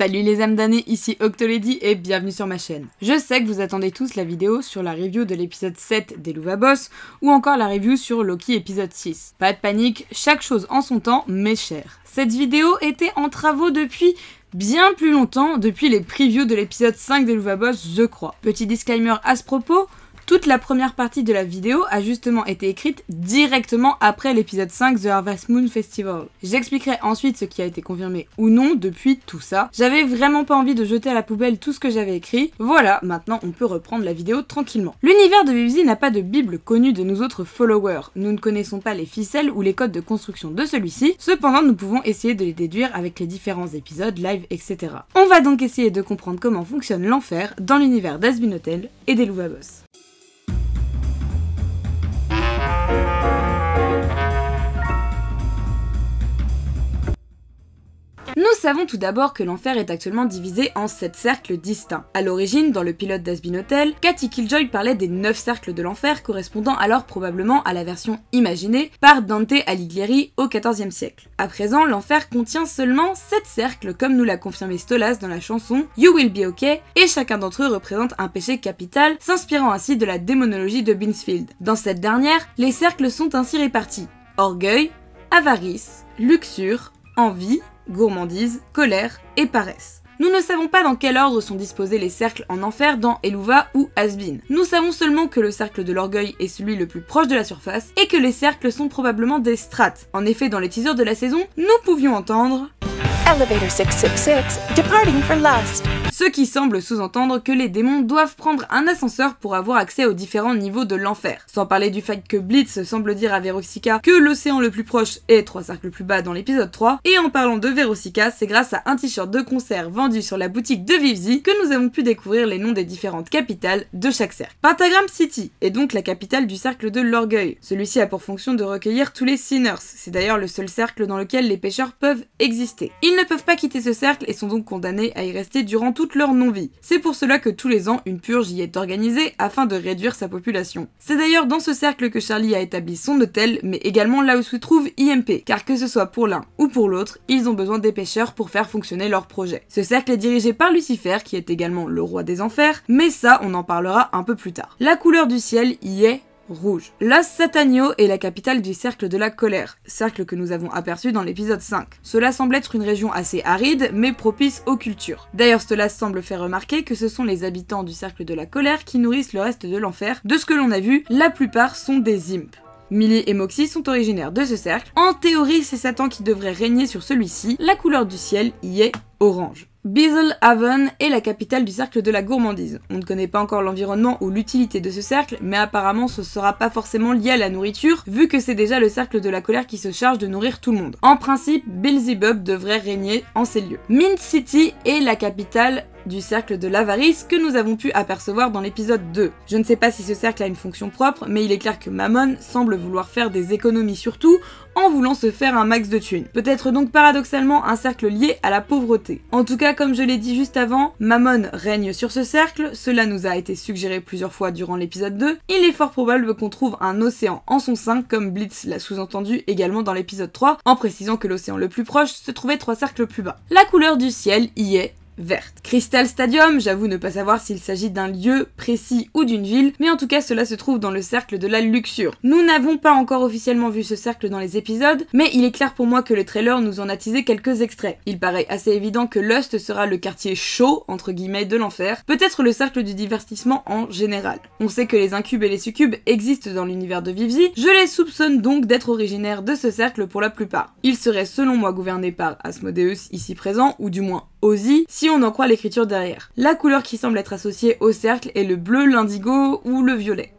Salut les âmes damnées, ici Octolady et bienvenue sur ma chaîne. Je sais que vous attendez tous la vidéo sur la review de l'épisode 7 d'Helluva Boss ou encore la review sur Loki épisode 6. Pas de panique, chaque chose en son temps, mes chers. Cette vidéo était en travaux depuis bien plus longtemps, depuis les previews de l'épisode 5 d'Helluva Boss, je crois. Petit disclaimer à ce propos, toute la première partie de la vidéo a justement été écrite directement après l'épisode 5 The Harvest Moon Festival. J'expliquerai ensuite ce qui a été confirmé ou non depuis tout ça. J'avais vraiment pas envie de jeter à la poubelle tout ce que j'avais écrit. Voilà, maintenant on peut reprendre la vidéo tranquillement. L'univers de Vivzi n'a pas de bible connue de nous autres followers. Nous ne connaissons pas les ficelles ou les codes de construction de celui-ci. Cependant, nous pouvons essayer de les déduire avec les différents épisodes, live, etc. On va donc essayer de comprendre comment fonctionne l'enfer dans l'univers d'Azbin Hotel et d'Helluva Boss. Nous savons tout d'abord que l'enfer est actuellement divisé en 7 cercles distincts. A l'origine, dans le pilote d'Azbin Hotel, Cathy Killjoy parlait des 9 cercles de l'enfer correspondant alors probablement à la version imaginée par Dante Alighieri au XIVe siècle. À présent, l'enfer contient seulement 7 cercles comme nous l'a confirmé Stolas dans la chanson You Will Be OK, et chacun d'entre eux représente un péché capital, s'inspirant ainsi de la démonologie de Binsfield. Dans cette dernière, les cercles sont ainsi répartis: orgueil, avarice, luxure, envie, gourmandise, colère et paresse. Nous ne savons pas dans quel ordre sont disposés les cercles en enfer dans Helluva ou Azbin. Nous savons seulement que le cercle de l'orgueil est celui le plus proche de la surface et que les cercles sont probablement des strates. En effet, dans les teasers de la saison, nous pouvions entendre Elevator 666, departing for lust. Ce qui semble sous-entendre que les démons doivent prendre un ascenseur pour avoir accès aux différents niveaux de l'enfer. Sans parler du fait que Blitz semble dire à Verossica que l'océan le plus proche est 3 cercles plus bas dans l'épisode 3. Et en parlant de Verossica, c'est grâce à un t-shirt de concert vendu sur la boutique de Vivzi que nous avons pu découvrir les noms des différentes capitales de chaque cercle. Pentagram City est donc la capitale du cercle de l'orgueil. Celui-ci a pour fonction de recueillir tous les sinners. C'est d'ailleurs le seul cercle dans lequel les pécheurs peuvent exister. Ils ne peuvent pas quitter ce cercle et sont donc condamnés à y rester durant toute leur non-vie. C'est pour cela que tous les ans, une purge y est organisée afin de réduire sa population. C'est d'ailleurs dans ce cercle que Charlie a établi son hôtel, mais également là où se trouve IMP, car que ce soit pour l'un ou pour l'autre, ils ont besoin des pêcheurs pour faire fonctionner leur projet. Ce cercle est dirigé par Lucifer, qui est également le roi des enfers, mais ça, on en parlera un peu plus tard. La couleur du ciel y est rouge. Los Satanios est la capitale du cercle de la colère, cercle que nous avons aperçu dans l'épisode 5. Cela semble être une région assez aride, mais propice aux cultures. D'ailleurs, cela semble faire remarquer que ce sont les habitants du cercle de la colère qui nourrissent le reste de l'enfer. De ce que l'on a vu, la plupart sont des imps. Millie et Moxie sont originaires de ce cercle. En théorie, c'est Satan qui devrait régner sur celui-ci. La couleur du ciel y est orange. Beazlehaven est la capitale du cercle de la gourmandise. On ne connaît pas encore l'environnement ou l'utilité de ce cercle, mais apparemment ce sera pas forcément lié à la nourriture, vu que c'est déjà le cercle de la colère qui se charge de nourrir tout le monde. En principe, Beelzebub devrait régner en ces lieux. Mint City est la capitale du cercle de l'avarice que nous avons pu apercevoir dans l'épisode 2. Je ne sais pas si ce cercle a une fonction propre, mais il est clair que Mammon semble vouloir faire des économies surtout en voulant se faire un max de thunes. Peut-être donc paradoxalement un cercle lié à la pauvreté. En tout cas, comme je l'ai dit juste avant, Mammon règne sur ce cercle, cela nous a été suggéré plusieurs fois durant l'épisode 2, il est fort probable qu'on trouve un océan en son sein, comme Blitz l'a sous-entendu également dans l'épisode 3, en précisant que l'océan le plus proche se trouvait 3 cercles plus bas. La couleur du ciel y est verte. Crystal Stadium, j'avoue ne pas savoir s'il s'agit d'un lieu précis ou d'une ville, mais en tout cas cela se trouve dans le cercle de la luxure. Nous n'avons pas encore officiellement vu ce cercle dans les épisodes, mais il est clair pour moi que le trailer nous en a teasé quelques extraits. Il paraît assez évident que Lust sera le quartier chaud, entre guillemets, de l'enfer, peut-être le cercle du divertissement en général. On sait que les incubes et les succubes existent dans l'univers de Vivzi, je les soupçonne donc d'être originaires de ce cercle pour la plupart. Ils seraient selon moi gouvernés par Asmodeus ici présent, ou du moins Ozzy, si on en croit l'écriture derrière. La couleur qui semble être associée au cercle est le bleu, l'indigo ou le violet.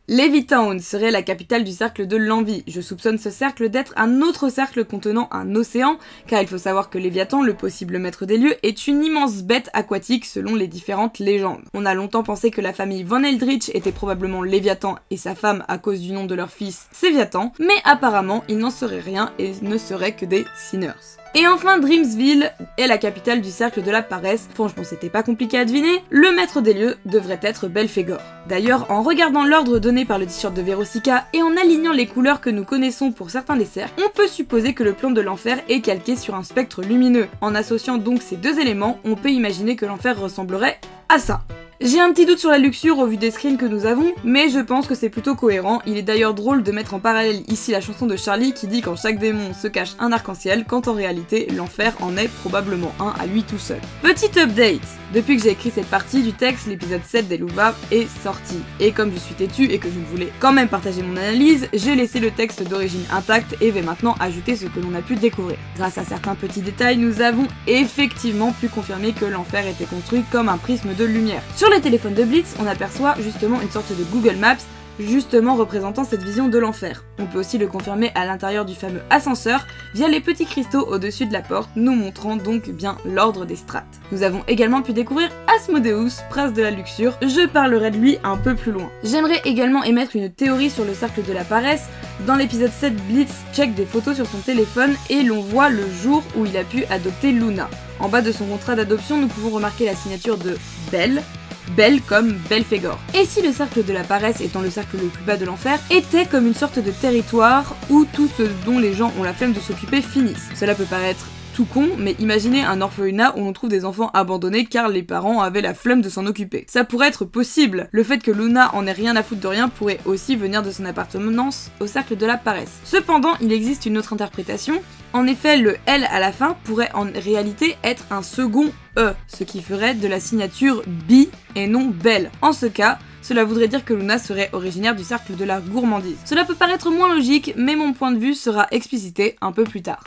Levittown serait la capitale du cercle de l'envie. Je soupçonne ce cercle d'être un autre cercle contenant un océan, car il faut savoir que Léviathan, le possible maître des lieux, est une immense bête aquatique selon les différentes légendes. On a longtemps pensé que la famille Von Eldritch était probablement Léviathan et sa femme à cause du nom de leur fils, Séviathan, mais apparemment il n'en serait rien et ne seraient que des sinners. Et enfin, Dreamsville est la capitale du cercle de la paresse. Franchement, c'était pas compliqué à deviner. Le maître des lieux devrait être Belphégor. D'ailleurs, en regardant l'ordre donné par le t-shirt de Verossica et en alignant les couleurs que nous connaissons pour certains des cercles, on peut supposer que le plan de l'enfer est calqué sur un spectre lumineux. En associant donc ces deux éléments, on peut imaginer que l'enfer ressemblerait à ça. J'ai un petit doute sur la luxure au vu des screens que nous avons, mais je pense que c'est plutôt cohérent. Il est d'ailleurs drôle de mettre en parallèle ici la chanson de Charlie qui dit qu'en chaque démon se cache un arc-en-ciel, quand en réalité l'enfer en est probablement un à lui tout seul. Petit update, depuis que j'ai écrit cette partie du texte, l'épisode 7 des Louvaves est sorti. Et comme je suis têtue et que je voulais quand même partager mon analyse, j'ai laissé le texte d'origine intact et vais maintenant ajouter ce que l'on a pu découvrir. Grâce à certains petits détails, nous avons effectivement pu confirmer que l'enfer était construit comme un prisme de lumière. Sur les téléphones de Blitz, on aperçoit justement une sorte de Google Maps justement représentant cette vision de l'enfer. On peut aussi le confirmer à l'intérieur du fameux ascenseur via les petits cristaux au-dessus de la porte, nous montrant donc bien l'ordre des strates. Nous avons également pu découvrir Asmodeus, prince de la luxure, je parlerai de lui un peu plus loin. J'aimerais également émettre une théorie sur le cercle de la paresse. Dans l'épisode 7, Blitz check des photos sur son téléphone et l'on voit le jour où il a pu adopter Luna. En bas de son contrat d'adoption, nous pouvons remarquer la signature de Belle comme Belphégor. Et si le cercle de la paresse, étant le cercle le plus bas de l'enfer, était comme une sorte de territoire où tout ce dont les gens ont la flemme de s'occuper finissent. Cela peut paraître tout con, mais imaginez un orphelinat où l'on trouve des enfants abandonnés car les parents avaient la flemme de s'en occuper. Ça pourrait être possible. Le fait que Luna en ait rien à foutre de rien pourrait aussi venir de son appartenance au cercle de la paresse. Cependant, il existe une autre interprétation. En effet, le L à la fin pourrait en réalité être un second E, ce qui ferait de la signature B et non Belle. En ce cas, cela voudrait dire que Luna serait originaire du cercle de la gourmandise. Cela peut paraître moins logique, mais mon point de vue sera explicité un peu plus tard.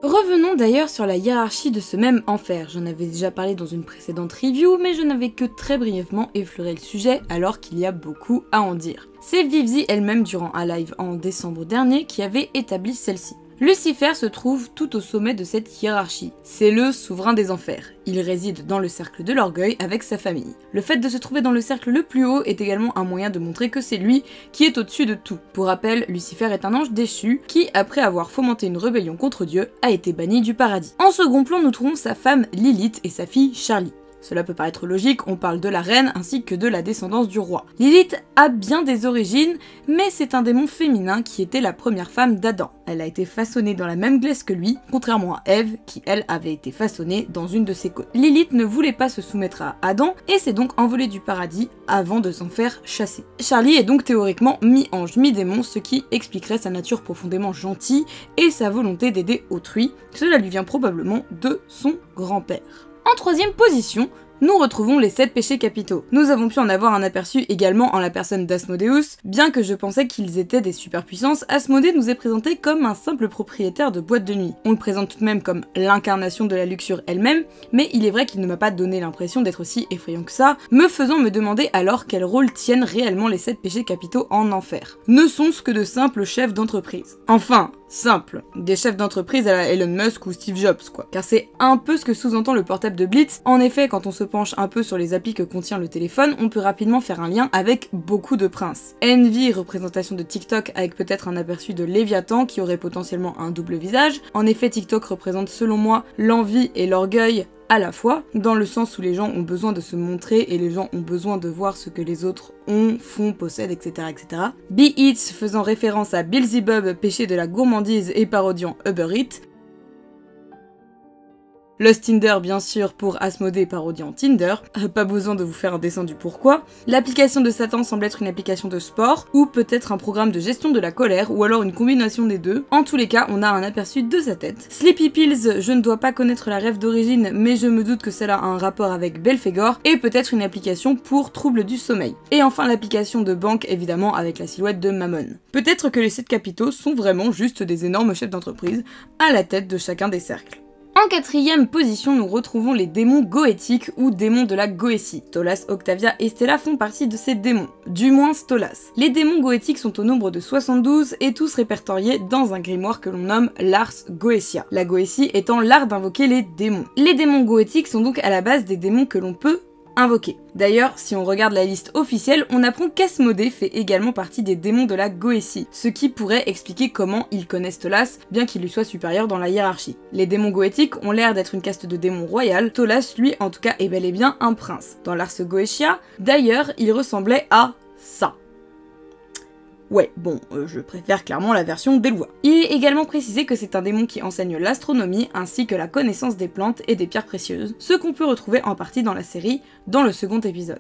Revenons d'ailleurs sur la hiérarchie de ce même enfer. J'en avais déjà parlé dans une précédente review, mais je n'avais que très brièvement effleuré le sujet alors qu'il y a beaucoup à en dire. C'est Vivzi elle-même durant un live en décembre dernier qui avait établi celle-ci. Lucifer se trouve tout au sommet de cette hiérarchie. C'est le souverain des enfers. Il réside dans le cercle de l'orgueil avec sa famille. Le fait de se trouver dans le cercle le plus haut est également un moyen de montrer que c'est lui qui est au-dessus de tout. Pour rappel, Lucifer est un ange déchu qui, après avoir fomenté une rébellion contre Dieu, a été banni du paradis. En second plan, nous trouvons sa femme Lilith et sa fille Charlie. Cela peut paraître logique, on parle de la reine ainsi que de la descendance du roi. Lilith a bien des origines, mais c'est un démon féminin qui était la première femme d'Adam. Elle a été façonnée dans la même glace que lui, contrairement à Ève, qui elle avait été façonnée dans une de ses côtes. Lilith ne voulait pas se soumettre à Adam, et s'est donc envolée du paradis avant de s'en faire chasser. Charlie est donc théoriquement mi-ange, mi-démon, ce qui expliquerait sa nature profondément gentille et sa volonté d'aider autrui. Cela lui vient probablement de son grand-père. En troisième position, nous retrouvons les 7 péchés capitaux. Nous avons pu en avoir un aperçu également en la personne d'Asmodeus. Bien que je pensais qu'ils étaient des superpuissances, Asmodée nous est présenté comme un simple propriétaire de boîte de nuit. On le présente tout de même comme l'incarnation de la luxure elle-même, mais il est vrai qu'il ne m'a pas donné l'impression d'être aussi effrayant que ça, me faisant me demander alors quel rôle tiennent réellement les 7 péchés capitaux en enfer. Ne sont-ce que de simples chefs d'entreprise. Enfin, simple, des chefs d'entreprise à la Elon Musk ou Steve Jobs quoi. Car c'est un peu ce que sous-entend le portable de Blitz. En effet, quand on se penche un peu sur les applis que contient le téléphone, on peut rapidement faire un lien avec beaucoup de princes. Envy, représentation de TikTok avec peut-être un aperçu de Léviathan qui aurait potentiellement un double visage. En effet, TikTok représente selon moi l'envie et l'orgueil à la fois, dans le sens où les gens ont besoin de se montrer et les gens ont besoin de voir ce que les autres ont, font, possèdent, etc. etc. Be Eats faisant référence à Beelzebub, péché de la gourmandise et parodiant Uber Eats. Lost Tinder bien sûr pour Asmodée parodiant Tinder, pas besoin de vous faire un dessin du pourquoi. L'application de Satan semble être une application de sport, ou peut-être un programme de gestion de la colère, ou alors une combinaison des deux. En tous les cas, on a un aperçu de sa tête. Sleepy Pills, je ne dois pas connaître la rêve d'origine, mais je me doute que cela a un rapport avec Belphégor, et peut-être une application pour troubles du sommeil. Et enfin l'application de banque évidemment avec la silhouette de Mammon. Peut-être que les 7 capitaux sont vraiment juste des énormes chefs d'entreprise à la tête de chacun des cercles. En quatrième position, nous retrouvons les démons goétiques ou démons de la Goétie. Stolas, Octavia et Stella font partie de ces démons, du moins Stolas. Les démons goétiques sont au nombre de 72 et tous répertoriés dans un grimoire que l'on nomme l'Ars Goetia. La Goétie étant l'art d'invoquer les démons. Les démons goétiques sont donc à la base des démons que l'on peut invoqués. D'ailleurs, si on regarde la liste officielle, on apprend qu'Asmodée fait également partie des démons de la Goétie, ce qui pourrait expliquer comment ils connaissent Tolas, bien qu'il lui soit supérieur dans la hiérarchie. Les démons goétiques ont l'air d'être une caste de démons royale, Tolas lui en tout cas est bel et bien un prince. Dans l'Ars Goetia, d'ailleurs, il ressemblait à ça. Ouais, bon, je préfère clairement la version d'Eluva. Il est également précisé que c'est un démon qui enseigne l'astronomie ainsi que la connaissance des plantes et des pierres précieuses, ce qu'on peut retrouver en partie dans la série, dans le second épisode.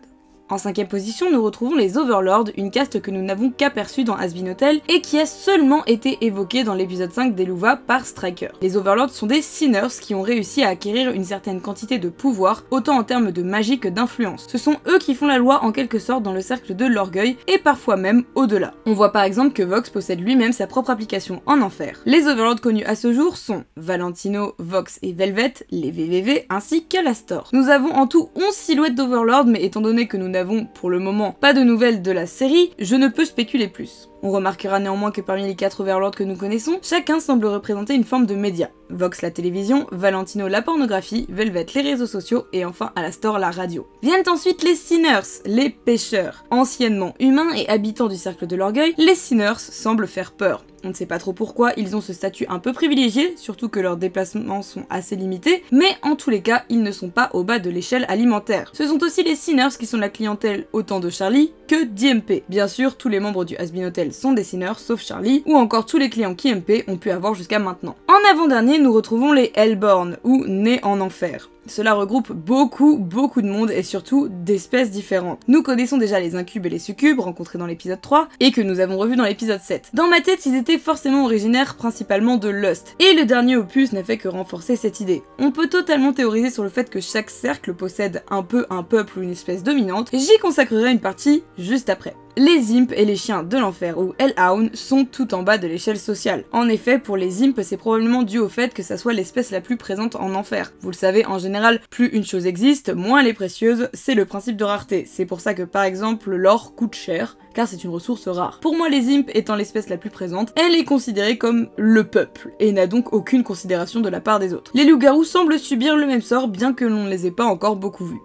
En 5ème position, nous retrouvons les Overlords, une caste que nous n'avons qu'aperçue dans Has Been Hotel et qui a seulement été évoquée dans l'épisode 5 d'Eluva par Striker. Les Overlords sont des Sinners qui ont réussi à acquérir une certaine quantité de pouvoir, autant en termes de magie que d'influence. Ce sont eux qui font la loi en quelque sorte dans le cercle de l'orgueil et parfois même au-delà. On voit par exemple que Vox possède lui-même sa propre application en enfer. Les Overlords connus à ce jour sont Valentino, Vox et Velvet, les VVV, ainsi qu'Alastor. Nous avons en tout 11 silhouettes d'Overlords, mais étant donné que nous n'avons pour le moment pas de nouvelles de la série, je ne peux spéculer plus. On remarquera néanmoins que parmi les 4 Overlords que nous connaissons, chacun semble représenter une forme de média. Vox la télévision, Valentino la pornographie, Velvet les réseaux sociaux et enfin Alastor la radio. Viennent ensuite les Sinners, les pêcheurs. Anciennement humains et habitants du cercle de l'orgueil, les Sinners semblent faire peur. On ne sait pas trop pourquoi, ils ont ce statut un peu privilégié, surtout que leurs déplacements sont assez limités, mais en tous les cas, ils ne sont pas au bas de l'échelle alimentaire. Ce sont aussi les Sinners qui sont la clientèle autant de Charlie que d'IMP. Bien sûr, tous les membres du Has Been Hotel sont des Sinners, sauf Charlie, ou encore tous les clients qu'IMP ont pu avoir jusqu'à maintenant. En avant-dernier, nous retrouvons les Hellborn, ou Nés en Enfer. Cela regroupe beaucoup de monde et surtout d'espèces différentes. Nous connaissons déjà les incubes et les succubes rencontrés dans l'épisode 3 et que nous avons revus dans l'épisode 7. Dans ma tête, ils étaient forcément originaires principalement de Lust, et le dernier opus n'a fait que renforcer cette idée. On peut totalement théoriser sur le fait que chaque cercle possède un peu un peuple ou une espèce dominante, j'y consacrerai une partie juste après. Les imps et les chiens de l'enfer ou Hellhound sont tout en bas de l'échelle sociale. En effet, pour les imps, c'est probablement dû au fait que ça soit l'espèce la plus présente en enfer. Vous le savez, en général, plus une chose existe, moins elle est précieuse, c'est le principe de rareté. C'est pour ça que par exemple, l'or coûte cher, car c'est une ressource rare. Pour moi, les imps étant l'espèce la plus présente, elle est considérée comme le peuple, et n'a donc aucune considération de la part des autres. Les loups-garous semblent subir le même sort, bien que l'on ne les ait pas encore beaucoup vus.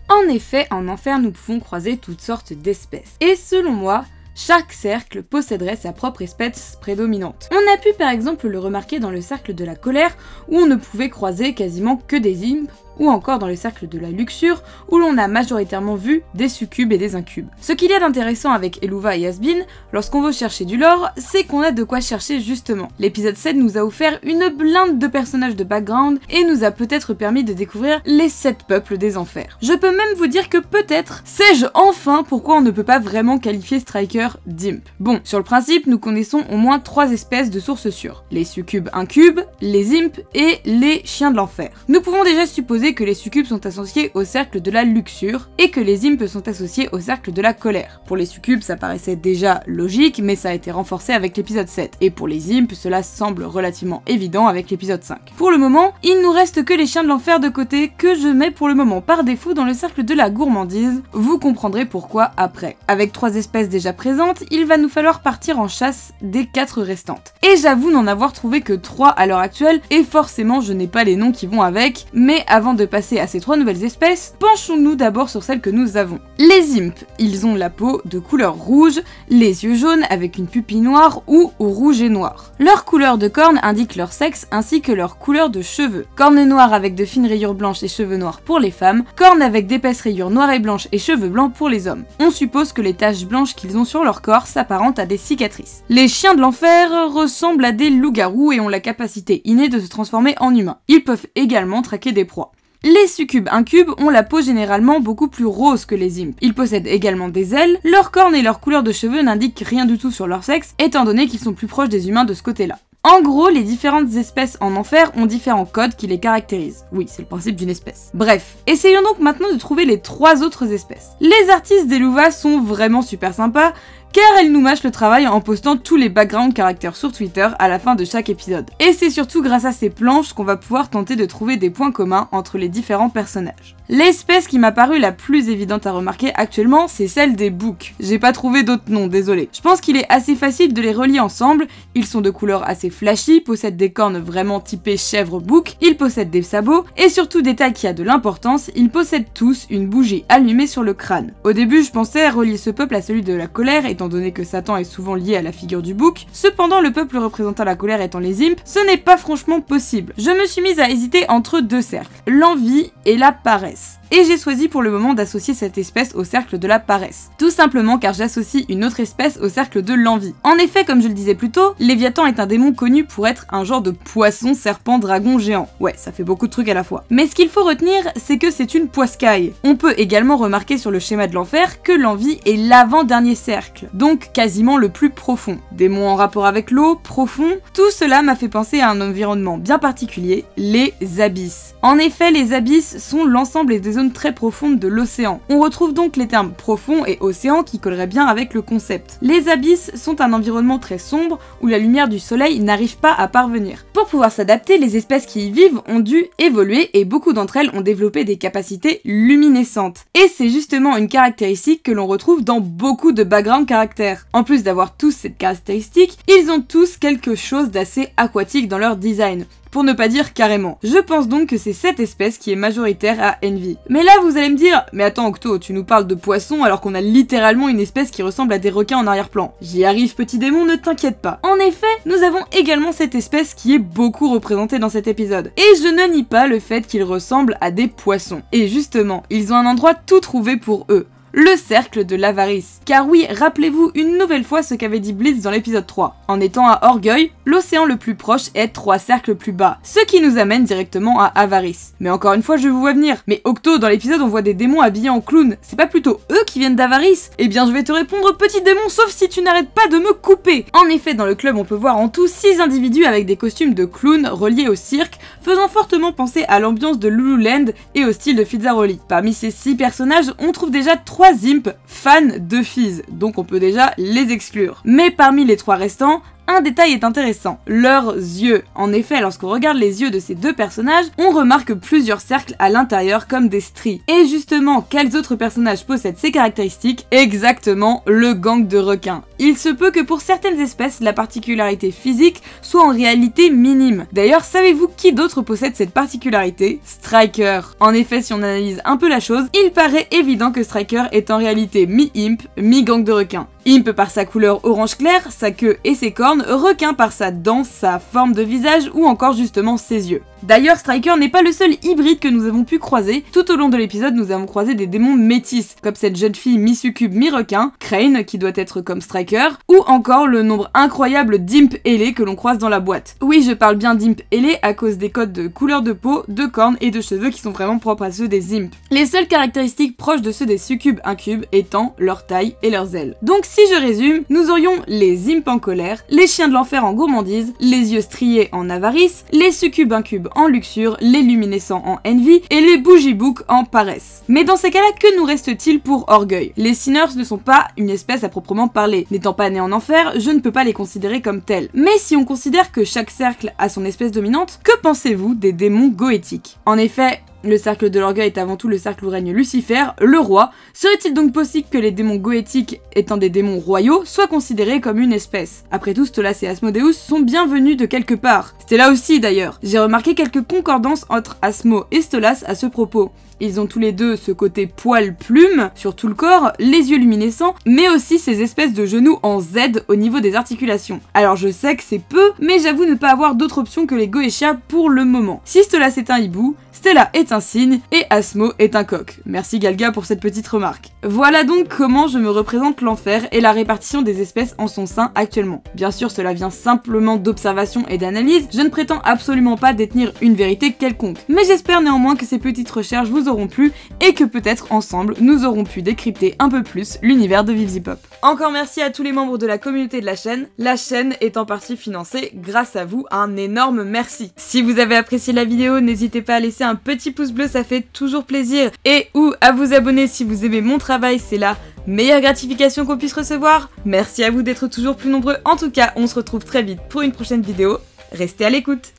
En effet, en enfer, nous pouvons croiser toutes sortes d'espèces. Et selon moi, chaque cercle posséderait sa propre espèce prédominante. On a pu par exemple le remarquer dans le cercle de la colère, où on ne pouvait croiser quasiment que des imps, ou encore dans le cercle de la luxure, où l'on a majoritairement vu des succubes et des incubes. Ce qu'il y a d'intéressant avec Eluva et Has Been, lorsqu'on veut chercher du lore, c'est qu'on a de quoi chercher justement. L'épisode 7 nous a offert une blinde de personnages de background, et nous a peut-être permis de découvrir les 7 peuples des enfers. Je peux même vous dire que peut-être sais-je enfin pourquoi on ne peut pas vraiment qualifier Striker d'imp. Bon, sur le principe, nous connaissons au moins 3 espèces de sources sûres. Les succubes incubes, les imps et les chiens de l'enfer. Nous pouvons déjà supposer que les succubes sont associés au cercle de la luxure et que les imps sont associés au cercle de la colère. Pour les succubes, ça paraissait déjà logique, mais ça a été renforcé avec l'épisode 7. Et pour les imps, cela semble relativement évident avec l'épisode 5. Pour le moment, il nous reste que les chiens de l'enfer de côté, que je mets pour le moment par défaut dans le cercle de la gourmandise. Vous comprendrez pourquoi après. Avec 3 espèces déjà présentes, il va nous falloir partir en chasse des 4 restantes. Et j'avoue n'en avoir trouvé que 3 à l'heure actuelle, et forcément je n'ai pas les noms qui vont avec, mais avant de passer à ces 3 nouvelles espèces, penchons-nous d'abord sur celles que nous avons. Les imps, ils ont la peau de couleur rouge, les yeux jaunes avec une pupille noire ou rouge et noir. Leur couleur de cornes indique leur sexe ainsi que leur couleur de cheveux. Cornes noires avec de fines rayures blanches et cheveux noirs pour les femmes, cornes avec d'épaisses rayures noires et blanches et cheveux blancs pour les hommes. On suppose que les taches blanches qu'ils ont sur leur corps s'apparentent à des cicatrices. Les chiens de l'enfer ressemblent à des loups-garous et ont la capacité innée de se transformer en humains. Ils peuvent également traquer des proies. Les succubes incubes ont la peau généralement beaucoup plus rose que les imps. Ils possèdent également des ailes, leurs cornes et leur couleur de cheveux n'indiquent rien du tout sur leur sexe, étant donné qu'ils sont plus proches des humains de ce côté-là. En gros, les différentes espèces en enfer ont différents codes qui les caractérisent. Oui, c'est le principe d'une espèce. Bref, essayons donc maintenant de trouver les 3 autres espèces. Les artistes d'Eluva sont vraiment super sympas, car elle nous mâche le travail en postant tous les background caractères sur Twitter à la fin de chaque épisode. Et c'est surtout grâce à ces planches qu'on va pouvoir tenter de trouver des points communs entre les différents personnages. L'espèce qui m'a paru la plus évidente à remarquer actuellement, c'est celle des boucs. J'ai pas trouvé d'autres noms, désolé. Je pense qu'il est assez facile de les relier ensemble, ils sont de couleur assez flashy, possèdent des cornes vraiment typées chèvre-bouc, ils possèdent des sabots, et surtout détail qui a de l'importance, ils possèdent tous une bougie allumée sur le crâne. Au début, je pensais relier ce peuple à celui de la colère, étant donné que Satan est souvent lié à la figure du bouc. Cependant, le peuple représentant la colère étant les imps, ce n'est pas franchement possible. Je me suis mise à hésiter entre deux cercles, l'envie et la paresse. Et j'ai choisi pour le moment d'associer cette espèce au cercle de la paresse. Tout simplement car j'associe une autre espèce au cercle de l'envie. En effet, comme je le disais plus tôt, Léviathan est un démon connu pour être un genre de poisson, serpent, dragon géant. Ouais, ça fait beaucoup de trucs à la fois. Mais ce qu'il faut retenir, c'est que c'est une poiscaille. On peut également remarquer sur le schéma de l'enfer que l'envie est l'avant-dernier cercle, donc quasiment le plus profond. Démon en rapport avec l'eau, profond, tout cela m'a fait penser à un environnement bien particulier, les abysses. En effet, les abysses sont l'ensemble des zones très profondes de l'océan. On retrouve donc les termes profond et océan qui colleraient bien avec le concept. Les abysses sont un environnement très sombre où la lumière du soleil n'arrive pas à parvenir. Pour pouvoir s'adapter, les espèces qui y vivent ont dû évoluer et beaucoup d'entre elles ont développé des capacités luminescentes. Et c'est justement une caractéristique que l'on retrouve dans beaucoup de background caractères. En plus d'avoir tous cette caractéristique, ils ont tous quelque chose d'assez aquatique dans leur design. Pour ne pas dire carrément. Je pense donc que c'est cette espèce qui est majoritaire à Envy. Mais là vous allez me dire, mais attends Octo, tu nous parles de poissons alors qu'on a littéralement une espèce qui ressemble à des requins en arrière-plan. J'y arrive petit démon, ne t'inquiète pas. En effet, nous avons également cette espèce qui est beaucoup représentée dans cet épisode. Et je ne nie pas le fait qu'ils ressemblent à des poissons. Et justement, ils ont un endroit tout trouvé pour eux. Le cercle de l'avarice. Car oui, rappelez-vous une nouvelle fois ce qu'avait dit Blitz dans l'épisode 3. En étant à Orgueil, l'océan le plus proche est 3 cercles plus bas, ce qui nous amène directement à Avarice. Mais encore une fois, je vous vois venir. Mais Octo, dans l'épisode, on voit des démons habillés en clown. C'est pas plutôt eux qui viennent d'Avarice? Eh bien, je vais te répondre, petit démon, sauf si tu n'arrêtes pas de me couper. En effet, dans le club, on peut voir en tout 6 individus avec des costumes de clown reliés au cirque, faisant fortement penser à l'ambiance de Lululand et au style de Fizzaroli. Parmi ces 6 personnages, on trouve déjà 3 imps fans de Fizz, donc on peut déjà les exclure. Mais parmi les 3 restants, un détail est intéressant, leurs yeux. En effet, lorsqu'on regarde les yeux de ces 2 personnages, on remarque plusieurs cercles à l'intérieur comme des stries. Et justement, quels autres personnages possèdent ces caractéristiques? Exactement, le gang de requins. Il se peut que pour certaines espèces, la particularité physique soit en réalité minime. D'ailleurs, savez-vous qui d'autre possède cette particularité? Striker. En effet, si on analyse un peu la chose, il paraît évident que Striker est en réalité mi-imp, mi-gang de requins. Imp par sa couleur orange clair, sa queue et ses cornes, requin par sa dent, sa forme de visage ou encore justement ses yeux. D'ailleurs, Striker n'est pas le seul hybride que nous avons pu croiser. Tout au long de l'épisode, nous avons croisé des démons métis, comme cette jeune fille mi-succube mi-requin, Crane, qui doit être comme Striker, ou encore le nombre incroyable d'imp ailés que l'on croise dans la boîte. Oui, je parle bien d'imp ailés à cause des codes de couleur de peau, de cornes et de cheveux qui sont vraiment propres à ceux des imps. Les seules caractéristiques proches de ceux des succubes incubes étant leur taille et leurs ailes. Donc si je résume, nous aurions les imps en colère, les chiens de l'enfer en gourmandise, les yeux striés en avarice, les succubes incubes en luxure, les luminescents en envy et les bougie-boucs en paresse. Mais dans ces cas-là, que nous reste-t-il pour orgueil? Les sinners ne sont pas une espèce à proprement parler. N'étant pas nés en enfer, je ne peux pas les considérer comme tels. Mais si on considère que chaque cercle a son espèce dominante, que pensez-vous des démons goétiques? En effet, le cercle de l'orgueil est avant tout le cercle où règne Lucifer, le roi. Serait-il donc possible que les démons goétiques, étant des démons royaux, soient considérés comme une espèce? Après tout, Stolas et Asmodeus sont bien venus de quelque part. C'était là aussi d'ailleurs. J'ai remarqué quelques concordances entre Asmo et Stolas à ce propos. Ils ont tous les deux ce côté poil-plume sur tout le corps, les yeux luminescents, mais aussi ces espèces de genoux en Z au niveau des articulations. Alors je sais que c'est peu, mais j'avoue ne pas avoir d'autre option que les Goetia pour le moment. Si Stolas est un hibou, Stella est un cygne et Asmo est un coq. Merci Galga pour cette petite remarque. Voilà donc comment je me représente l'enfer et la répartition des espèces en son sein actuellement. Bien sûr, cela vient simplement d'observation et d'analyse, je Je ne prétends absolument pas détenir une vérité quelconque, mais j'espère néanmoins que ces petites recherches vous auront plu et que peut-être ensemble nous aurons pu décrypter un peu plus l'univers de VivZipPop. Encore merci à tous les membres de la communauté de la chaîne est en partie financée grâce à vous, un énorme merci. Si vous avez apprécié la vidéo, n'hésitez pas à laisser un petit pouce bleu, ça fait toujours plaisir, et ou à vous abonner si vous aimez mon travail, c'est la meilleure gratification qu'on puisse recevoir. Merci à vous d'être toujours plus nombreux, en tout cas on se retrouve très vite pour une prochaine vidéo, restez à l'écoute.